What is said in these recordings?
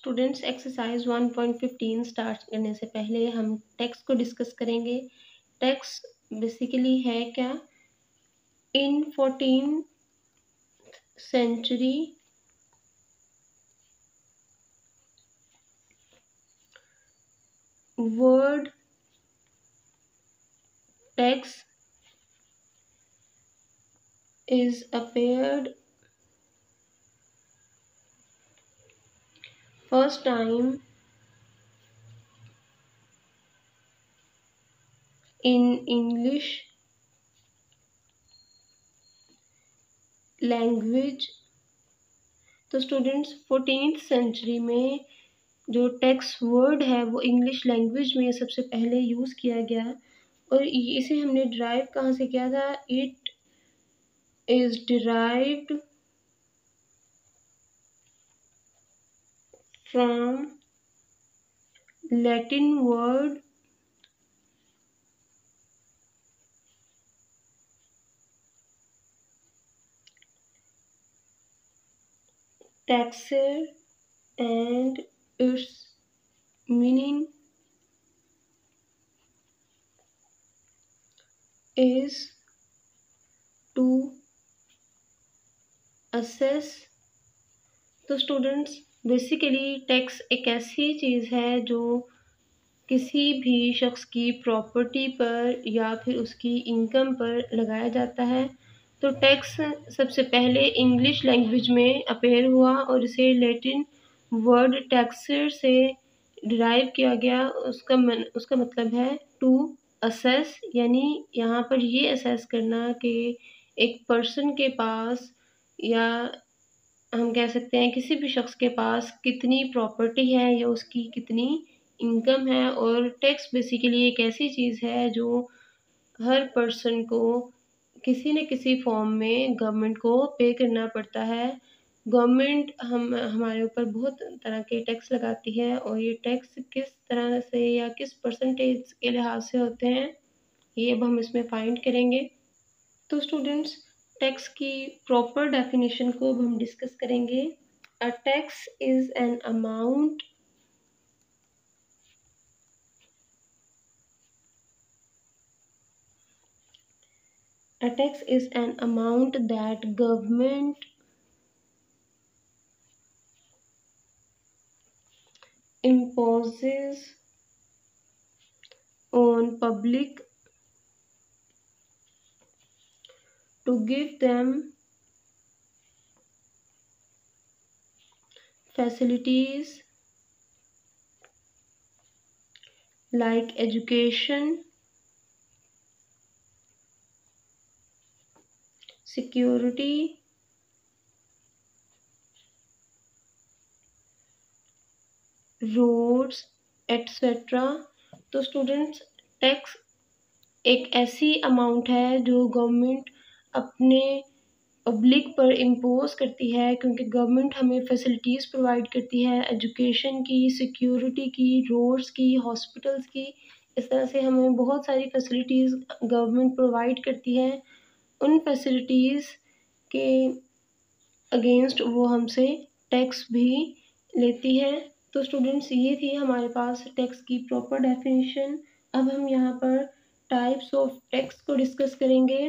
Students exercise 1.15 start करने से पहले हम टेक्स्ट को डिस्कस करेंगे। टेक्स्ट बेसिकली है क्या? In 14th century word text is appeared first time in English language। तो स्टूडेंट्स 14th सेंचुरी में जो टेक्स्ट वर्ड है वो इंग्लिश लैंग्वेज में सबसे पहले यूज़ किया गया और इसे हमने डिराइव कहाँ से किया था? It is derived from Latin word taxer and its meaning is to assess। तो स्टूडेंट्स बेसिकली टैक्स एक ऐसी चीज़ है जो किसी भी शख्स की प्रॉपर्टी पर या फिर उसकी इनकम पर लगाया जाता है। तो टैक्स सबसे पहले इंग्लिश लैंग्वेज में अपेयर हुआ और इसे लैटिन वर्ड टैक्सर से डिराइव किया गया। उसका मतलब है टू असेस, यानी यहाँ पर ये असेस करना कि एक पर्सन के पास या हम कह सकते हैं किसी भी शख्स के पास कितनी प्रॉपर्टी है या उसकी कितनी इनकम है। और टैक्स बेसिकली एक ऐसी चीज़ है जो हर पर्सन को किसी न किसी फॉर्म में गवर्नमेंट को पे करना पड़ता है। गवर्नमेंट हमारे ऊपर बहुत तरह के टैक्स लगाती है और ये टैक्स किस तरह से या किस परसेंटेज के लिहाज से होते हैं ये अब हम इसमें फाइंड करेंगे। तो स्टूडेंट्स टैक्स की प्रॉपर डेफिनेशन को अब हम डिस्कस करेंगे। A tax is an amount A tax is an amount that government imposes on public to give them facilities like education, security, roads etcetera. तो स्टूडेंट्स टैक्स एक ऐसी amount है जो गवर्नमेंट अपने पब्लिक पर इम्पोज करती है, क्योंकि गवर्नमेंट हमें फैसिलिटीज़ प्रोवाइड करती है एजुकेशन की, सिक्योरिटी की, रोड्स की, हॉस्पिटल्स की। इस तरह से हमें बहुत सारी फैसिलिटीज़ गवर्नमेंट प्रोवाइड करती है। उन फैसिलिटीज़ के अगेंस्ट वो हमसे टैक्स भी लेती है। तो स्टूडेंट्स ये थी हमारे पास टैक्स की प्रॉपर डेफिनेशन। अब हम यहाँ पर टाइप्स ऑफ टैक्स को डिस्कस करेंगे।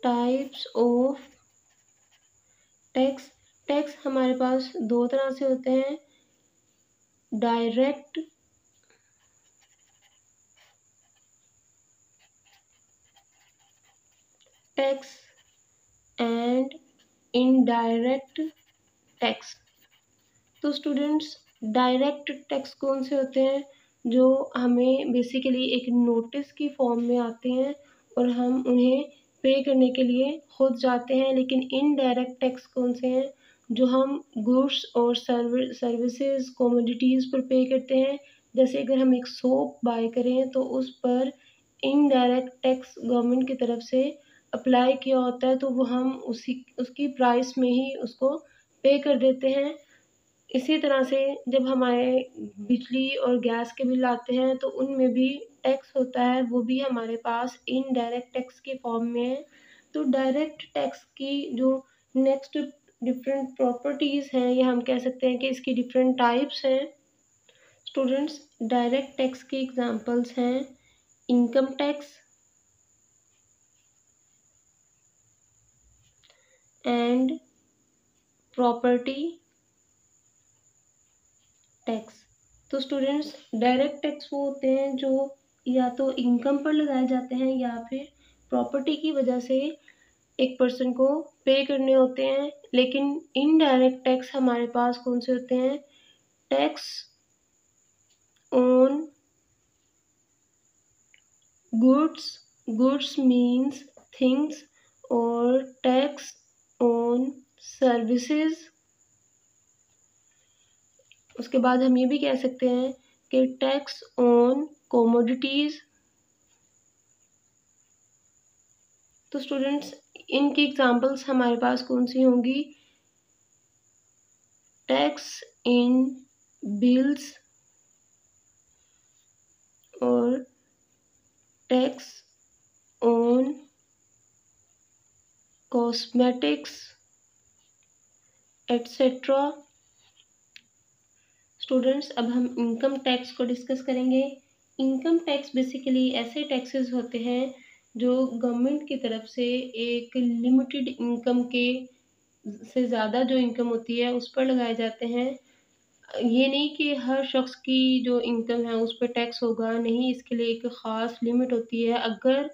Types of tax. टैक्स हमारे पास दो तरह से होते हैं, direct tax and indirect tax. तो स्टूडेंट्स डायरेक्ट टैक्स कौन से होते हैं? जो हमें बेसिकली एक नोटिस की फॉर्म में आते हैं और हम उन्हें पे करने के लिए खुद जाते हैं। लेकिन इनडायरेक्ट टैक्स कौन से हैं? जो हम गुड्स और सर्विसेज कमोडिटीज़ पर पे करते हैं। जैसे अगर हम एक सोप बाय करें तो उस पर इनडायरेक्ट टैक्स गवर्नमेंट की तरफ से अप्लाई किया होता है, तो वो हम उसकी प्राइस में ही उसको पे कर देते हैं। इसी तरह से जब हमारे बिजली और गैस के बिल आते हैं तो उनमें भी टैक्स होता है, वो भी हमारे पास इनडायरेक्ट टैक्स के फॉर्म में है। तो डायरेक्ट टैक्स की जो नेक्स्ट डिफरेंट प्रॉपर्टीज़ हैं, या हम कह सकते हैं कि इसकी डिफरेंट टाइप्स हैं। स्टूडेंट्स, डायरेक्ट टैक्स की एग्जांपल्स हैं income tax and property tax. तो स्टूडेंट्स, डायरेक्ट टैक्स वो होते हैं जो या तो इनकम पर लगाए जाते हैं या फिर प्रॉपर्टी की वजह से एक पर्सन को पे करने होते हैं। लेकिन इनडायरेक्ट टैक्स हमारे पास कौन से होते हैं? Tax on goods, goods means things, और टैक्स ऑन सर्विसेज। उसके बाद हम ये भी कह सकते हैं कि टैक्स ऑन कमोडिटीज। तो स्टूडेंट्स, इनकी एग्जांपल्स हमारे पास कौन सी होंगी? टैक्स इन बिल्स और tax on cosmetics etcetera. Students, अब हम इनकम टैक्स को डिस्कस करेंगे। इनकम टैक्स बेसिकली ऐसे टैक्सेस होते हैं जो गवर्नमेंट की तरफ से एक लिमिटेड इनकम के से ज़्यादा जो इनकम होती है उस पर लगाए जाते हैं। ये नहीं कि हर शख्स की जो इनकम है उस पर टैक्स होगा, नहीं, इसके लिए एक ख़ास लिमिट होती है। अगर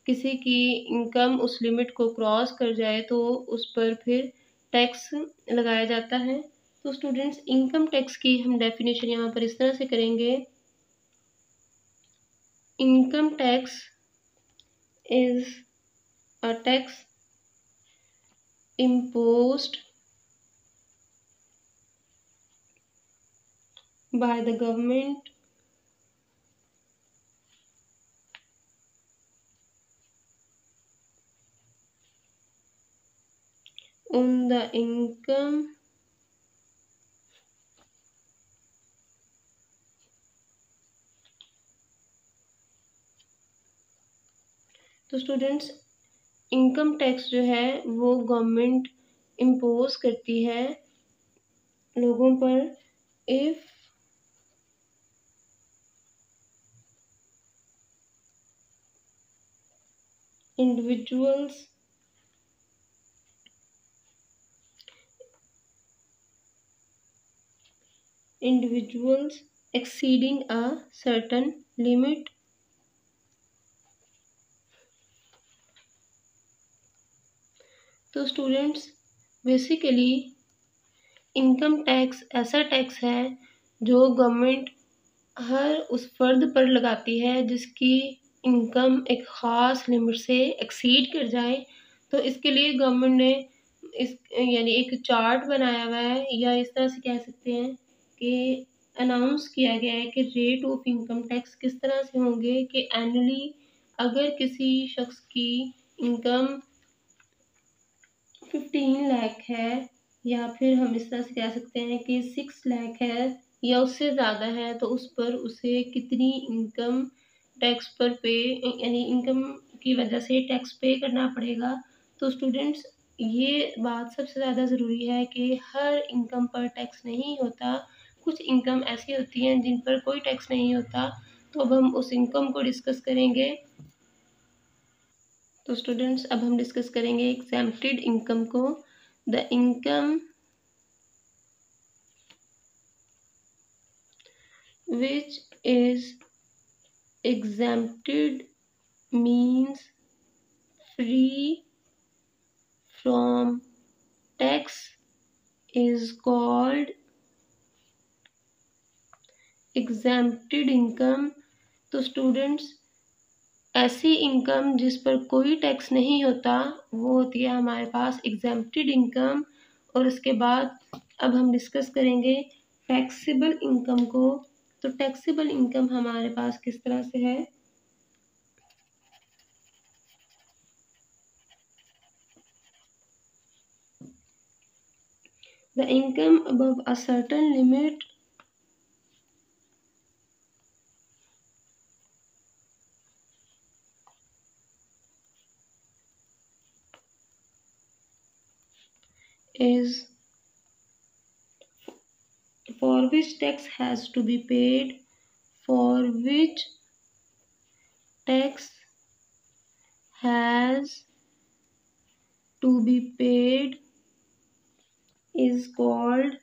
किसी की इनकम उस लिमिट को क्रॉस कर जाए तो उस पर फिर टैक्स लगाया जाता है। तो स्टूडेंट्स, इनकम टैक्स की हम डेफिनेशन यहाँ पर इस तरह से करेंगे। Income tax is a tax imposed by the government on the income तो स्टूडेंट्स, इनकम टैक्स जो है वो गवर्नमेंट इम्पोज करती है लोगों पर if individuals exceeding a certain limit। तो स्टूडेंट्स, बेसिकली इनकम टैक्स ऐसा टैक्स है जो गवर्नमेंट हर उस फर्द पर लगाती है जिसकी इनकम एक ख़ास लिमिट से एक्सीड कर जाए। तो इसके लिए गवर्नमेंट ने इस यानी एक चार्ट बनाया हुआ है, या इस तरह से कह सकते हैं कि अनाउंस किया गया है कि रेट ऑफ इनकम टैक्स किस तरह से होंगे कि एनुअली अगर किसी शख्स की इनकम 15 लाख है, या फिर हम इस तरह से कह सकते हैं कि 6 लाख है या उससे ज़्यादा है, तो उस पर उसे कितनी इनकम टैक्स पर पे यानी इनकम की वजह से टैक्स पे करना पड़ेगा। तो स्टूडेंट्स, ये बात सबसे ज़्यादा ज़रूरी है कि हर इनकम पर टैक्स नहीं होता। कुछ इनकम ऐसी होती हैं जिन पर कोई टैक्स नहीं होता। तो अब हम उस इनकम को डिस्कस करेंगे। तो स्टूडेंट्स, अब हम डिस्कस करेंगे एग्जेम्प्टेड इनकम को। The income which is exempted means free from tax is called exempted income। तो स्टूडेंट्स, ऐसी इनकम जिस पर कोई टैक्स नहीं होता वो होती है हमारे पास एग्जेम्प्टेड इनकम। और उसके बाद अब हम डिस्कस करेंगे टैक्सेबल इनकम को। तो टैक्सेबल इनकम हमारे पास किस तरह से है? The income above a certain limit is for which tax has to be paid, for which tax has to be paid is called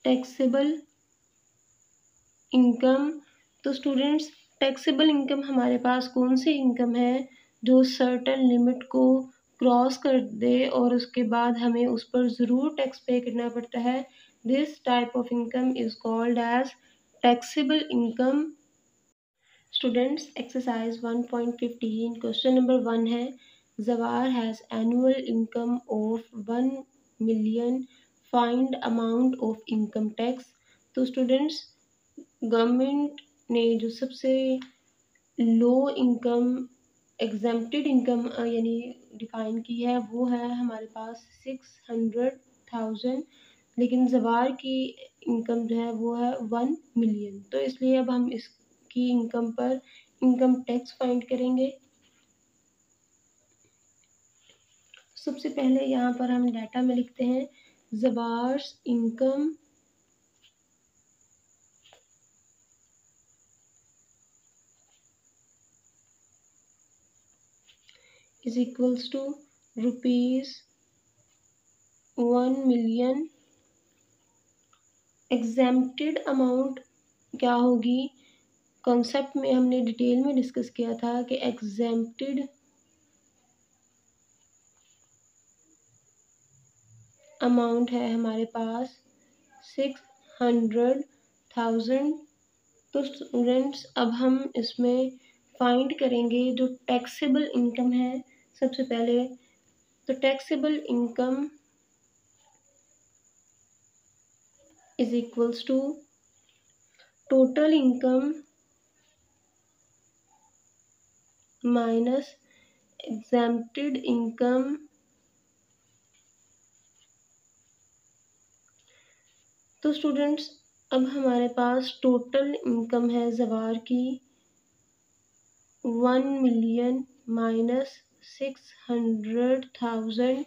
taxable income. तो स्टूडेंट्स, टैक्सेबल इनकम हमारे पास कौन सी इनकम है जो सर्टेन लिमिट को cross कर दे और उसके बाद हमें उस पर ज़रूर टैक्स पे करना पड़ता है। This type of income is called as taxable income. Students, exercise 1.15 question number 1 है, Jawar has annual income of 1 million, find amount of income tax. तो स्टूडेंट्स, गवर्नमेंट ने जो सबसे लो इनकम एग्जेम्प्टेड इनकम यानी डिफाइन की है वो है हमारे पास 600,000, लेकिन जवार की इनकम जो है वो है 1 मिलियन। तो इसलिए अब हम इसकी इनकम पर इनकम टैक्स फाइंड करेंगे। सबसे पहले यहाँ पर हम डाटा में लिखते हैं जवार्स income is equals to ₹1 million. Exempted amount क्या होगी, कॉन्सेप्ट में हमने डिटेल में डिस्कस किया था कि एग्जेम्प्टेड अमाउंट है हमारे पास 600,000। तो स्टूडेंट्स, अब हम इसमें फाइंड करेंगे जो टैक्सेबल इनकम है। सबसे पहले तो taxable income is equals to total income minus exempted income तो स्टूडेंट्स, अब हमारे पास टोटल इनकम है जवार की 1 मिलियन माइनस 600,000।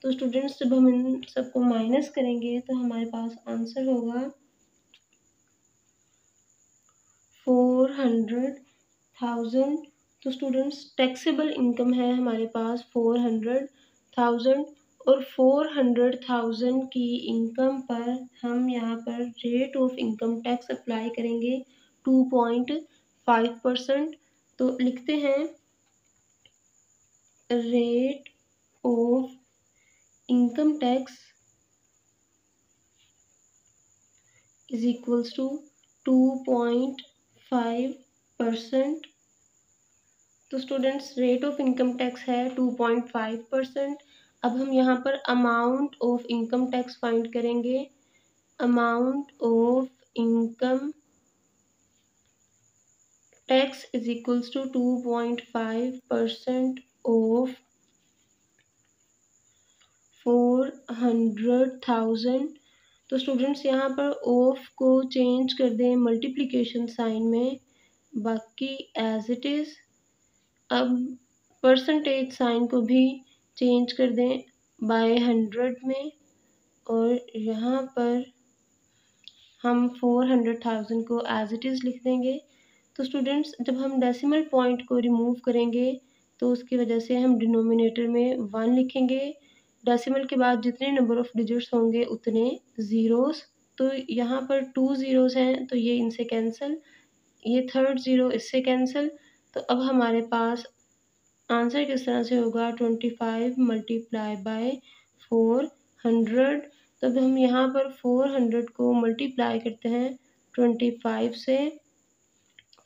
तो स्टूडेंट्स, जब हम इन सबको माइनस करेंगे तो हमारे पास आंसर होगा 400,000। तो स्टूडेंट्स, टैक्सेबल इनकम है हमारे पास 400,000 और 400,000 की इनकम पर हम यहाँ पर rate of income tax apply करेंगे 2.5%। तो लिखते हैं rate of income tax is equals to 2.5%। तो students, rate of income tax है 2.5%। अब हम यहाँ पर amount of income tax find करेंगे। Amount of income tax is equals to 2.5% of 400,000। तो स्टूडेंट्स, यहाँ पर ऑफ को चेंज कर दें मल्टीप्लिकेशन साइन में, बाकी एज इट इज़। अब परसेंटेज साइन को भी चेंज कर दें बाय 100 में और यहाँ पर हम 400,000 को एज इट इज़ लिख देंगे। तो स्टूडेंट्स, जब हम डेसिमल पॉइंट को रिमूव करेंगे तो उसकी वजह से हम डिनोमिनेटर में 1 लिखेंगे। डेसिमल के बाद जितने नंबर ऑफ डिजिट्स होंगे उतने ज़ीरोस। तो यहाँ पर 2 ज़ीरोस हैं तो ये इनसे कैंसिल, ये थर्ड ज़ीरो इससे कैंसिल। तो अब हमारे पास आंसर किस तरह से होगा 25 मल्टीप्लाई बाय 400। तब हम यहाँ पर 400 को मल्टीप्लाई करते हैं 25 से,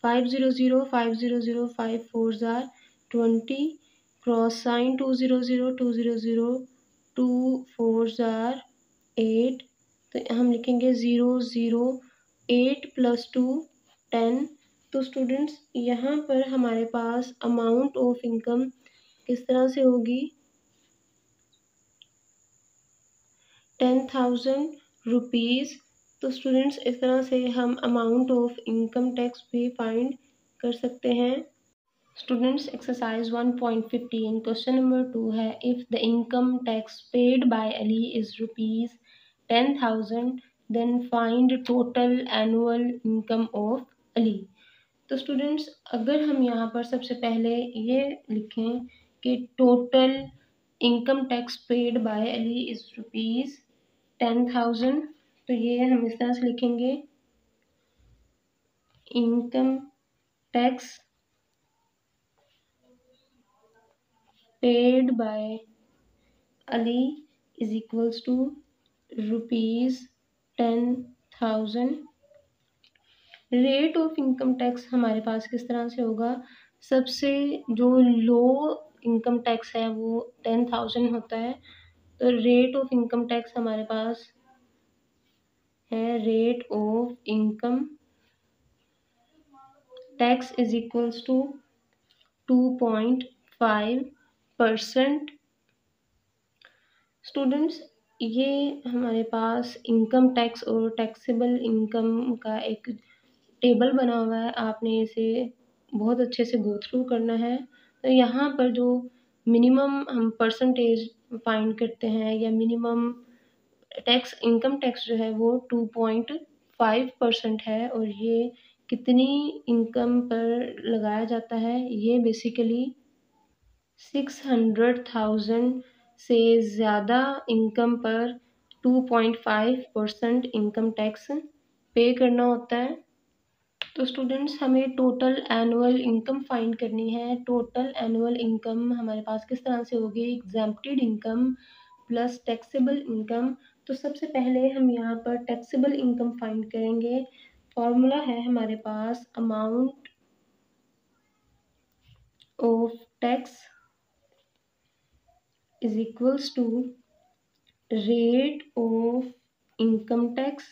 500 500 5 4 ज़ार 20, क्रॉस साइन 200 200 2 4 ज़ार 8। तो हम लिखेंगे 0 0 8 + 2 10। तो स्टूडेंट्स, यहाँ पर हमारे पास अमाउंट ऑफ इनकम किस तरह से होगी 10,000 रुपीज़। तो स्टूडेंट्स, इस तरह से हम अमाउंट ऑफ इनकम टैक्स भी फाइंड कर सकते हैं। स्टूडेंट्स एक्सरसाइज 1.15 क्वेश्चन नंबर 2 है, if the income tax paid by Ali is ₹10,000 then find total annual income of Ali. तो स्टूडेंट्स अगर हम यहाँ पर सबसे पहले ये लिखें कि total income tax paid by Ali is ₹10,000, तो ये हम इस तरह से लिखेंगे, income tax paid by Ali is equals to ₹10,000। Rate of income tax हमारे पास किस तरह से होगा, सबसे जो लो इनकम टैक्स है वो 10,000 होता है, तो रेट ऑफ इनकम टैक्स हमारे पास है rate of income tax is equals to 2.5%। Students ये हमारे पास इनकम टैक्स और टैक्सेबल इनकम का एक टेबल बना हुआ है, आपने इसे बहुत अच्छे से गो थ्रू करना है। तो यहाँ पर जो मिनिमम हम परसेंटेज फाइंड करते हैं या मिनिमम टैक्स इनकम टैक्स जो है वो 2.5% है, और ये कितनी इनकम पर लगाया जाता है, ये बेसिकली 600,000 से ज़्यादा इनकम पर 2.5% इनकम टैक्स पे करना होता है। तो स्टूडेंट्स हमें टोटल एनुअल इनकम फाइंड करनी है। टोटल एनुअल इनकम हमारे पास किस तरह से होगी, exempted income plus taxable income. तो सबसे पहले हम यहाँ पर टैक्सेबल इनकम फाइंड करेंगे। फॉर्मूला है हमारे पास amount of tax is equals to rate of income tax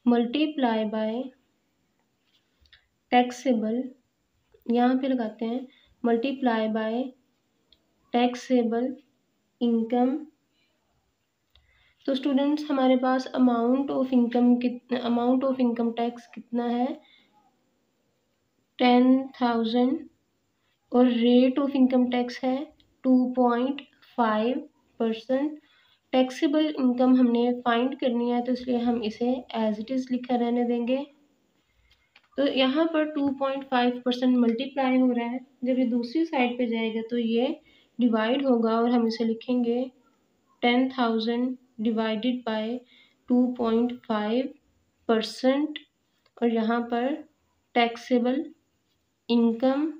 multiply by taxable, यहाँ पे लगाते हैं multiply by taxable income। तो स्टूडेंट्स हमारे पास अमाउंट ऑफ इनकम टैक्स कितना है 10,000 और रेट ऑफ इनकम टैक्स है 2.5%। टैक्सेबल इनकम हमने फाइंड करनी है, तो इसलिए हम इसे एज इट इज़ लिखा रहने देंगे। तो यहाँ पर 2.5% मल्टीप्लाई हो रहा है, जब ये दूसरी साइड पे जाएगा तो ये डिवाइड होगा और हम इसे लिखेंगे 10,000 डिवाइडेड बाय 2.5%, और यहाँ पर टैक्सेबल इनकम।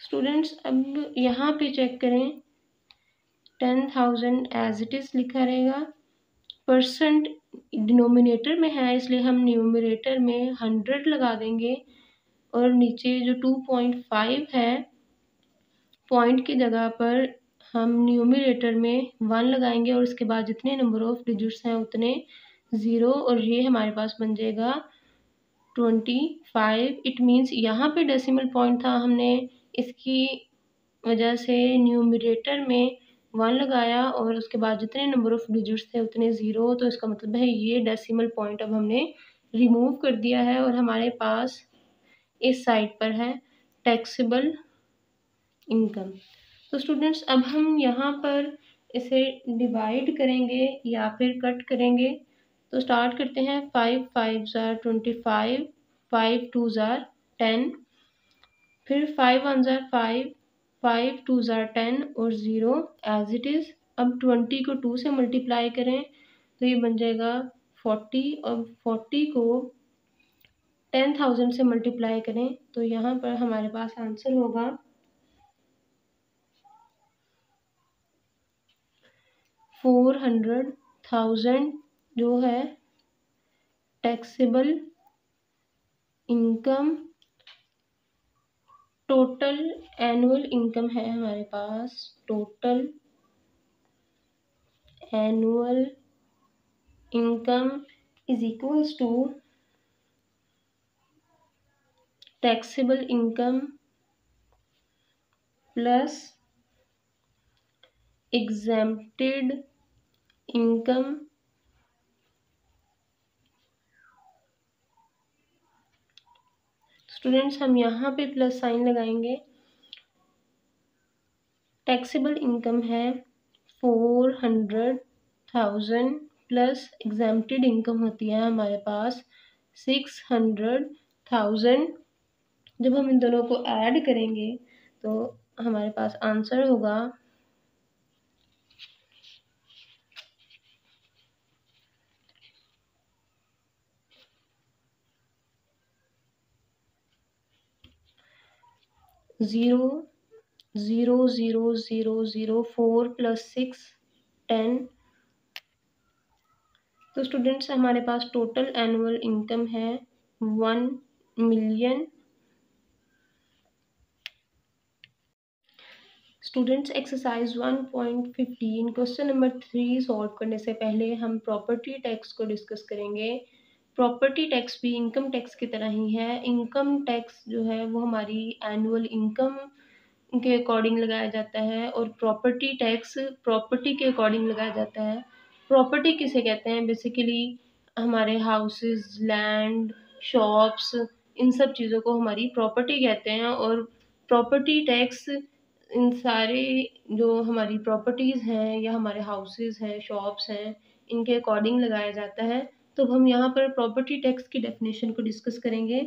स्टूडेंट्स अब यहाँ पे चेक करें, 10,000 एज इट इज़ लिखा रहेगा, परसेंट डिनोमिनेटर में है इसलिए हम न्यूमरेटर में 100 लगा देंगे, और नीचे जो 2.5 है पॉइंट की जगह पर हम न्यूमरेटर में 1 लगाएंगे, और उसके बाद जितने नंबर ऑफ डिजिट्स हैं उतने 0, और ये हमारे पास बन जाएगा 25। इट मीन्स यहाँ पे डेसिमल पॉइंट था, हमने इसकी वजह से न्यूमरेटर में 1 लगाया और उसके बाद जितने नंबर ऑफ डिजिट्स थे उतने 0, तो इसका मतलब है ये डेसिमल पॉइंट अब हमने रिमूव कर दिया है, और हमारे पास इस साइड पर है टैक्सेबल इनकम। तो स्टूडेंट्स अब हम यहाँ पर इसे डिवाइड करेंगे या फिर कट करेंगे। तो स्टार्ट करते हैं, 5 5 ज़ार 25, 5 2 ज़ार 10, फिर 5 1 ज़ार 5, 5 2 ज़ार 10 और 0 एज इट इज़। अब 20 को 2 से मल्टीप्लाई करें तो ये बन जाएगा 40, और 40 को 10,000 से मल्टीप्लाई करें तो यहाँ पर हमारे पास आंसर होगा 400,000 जो है taxable income. Total annual income है हमारे पास, total annual income is equals to taxable income plus exempted income students हम यहाँ पे प्लस साइन लगाएंगे। टैक्सेबल इनकम है 400,000 प्लस एग्जेम्प्टेड इनकम होती है हमारे पास 600,000। जब हम इन दोनों को ऐड करेंगे तो हमारे पास आंसर होगा 0,00004 प्लस 6 10। तो स्टूडेंट्स हमारे पास टोटल एनुअल इनकम है 1 million. Students exercise 1.15 question number 3 solve करने से पहले हम प्रॉपर्टी टैक्स को डिस्कस करेंगे। प्रॉपर्टी टैक्स भी इनकम टैक्स की तरह ही है। इनकम टैक्स जो है वो हमारी एनुअल इनकम के अकॉर्डिंग लगाया जाता है और प्रॉपर्टी टैक्स प्रॉपर्टी के अकॉर्डिंग लगाया जाता है। प्रॉपर्टी किसे कहते हैं? बेसिकली हमारे हाउसेस, लैंड, शॉप्स, इन सब चीज़ों को हमारी प्रॉपर्टी कहते हैं और प्रॉपर्टी टैक्स इन सारे जो हमारी प्रॉपर्टीज़ हैं या हमारे हाउसेस हैं, शॉप्स हैं, इनके अकॉर्डिंग लगाया जाता है। तो हम यहाँ पर प्रॉपर्टी टैक्स की डेफिनेशन को डिस्कस करेंगे।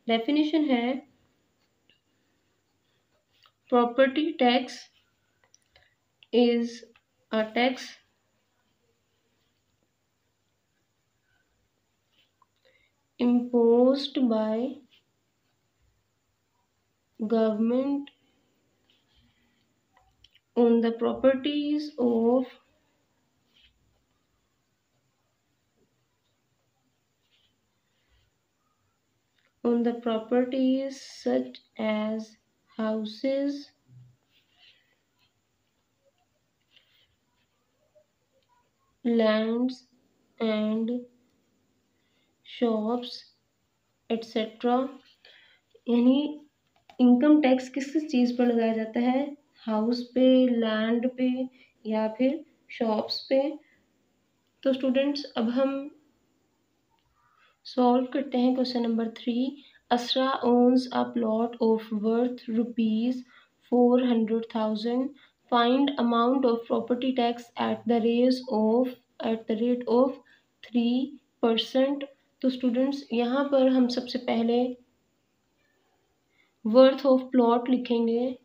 डेफिनेशन है property tax is a tax imposed by government on the properties of such as houses, lands and shops etc। यानी इनकम टैक्स किस किस चीज़ पर लगाया जाता है? हाउस पे, लैंड पे या फिर शॉप्स पे। तो स्टूडेंट्स अब हम सॉल्व करते हैं question number 3। Asra owns a plot of worth ₹400,000। Find amount of property tax at the rate of 3%। तो स्टूडेंट्स यहाँ पर हम सबसे पहले वर्थ ऑफ प्लॉट लिखेंगे।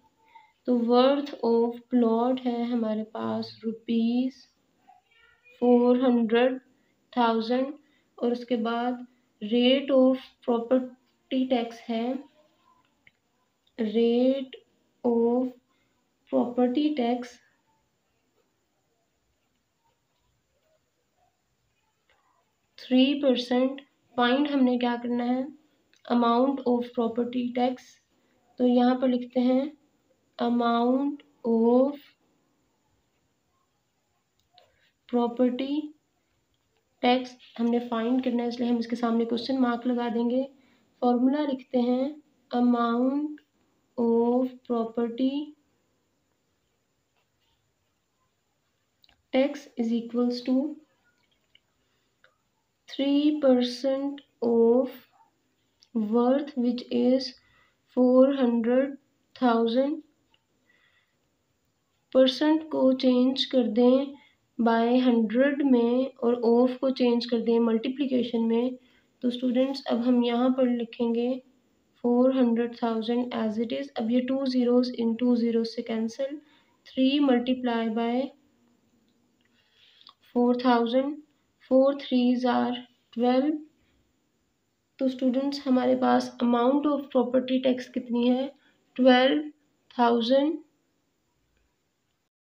तो वर्थ ऑफ प्लॉट है हमारे पास ₹400,000 और उसके बाद रेट ऑफ प्रॉपर्टी टैक्स है rate of property tax 3%। Find हमने क्या करना है? Amount of property tax. तो यहाँ पर लिखते हैं अमाउंट ऑफ प्रॉपर्टी टैक्स हमने फाइंड करना है, इसलिए हम इसके सामने क्वेश्चन मार्क लगा देंगे। फॉर्मूला लिखते हैं amount of property tax is equals to 3% of worth which is 400,000। Percent को चेंज कर दें बाय 100 में और ऑफ को चेंज कर दें मल्टीप्लिकेशन में। तो स्टूडेंट्स अब हम यहाँ पर लिखेंगे 400,000 एज इट इज़। अब ये 2 zeros इन 2 zeros से cancel. 3 multiply by 4,000, 4 3s are 12। तो स्टूडेंट्स हमारे पास अमाउंट ऑफ प्रॉपर्टी टैक्स कितनी है? 12,000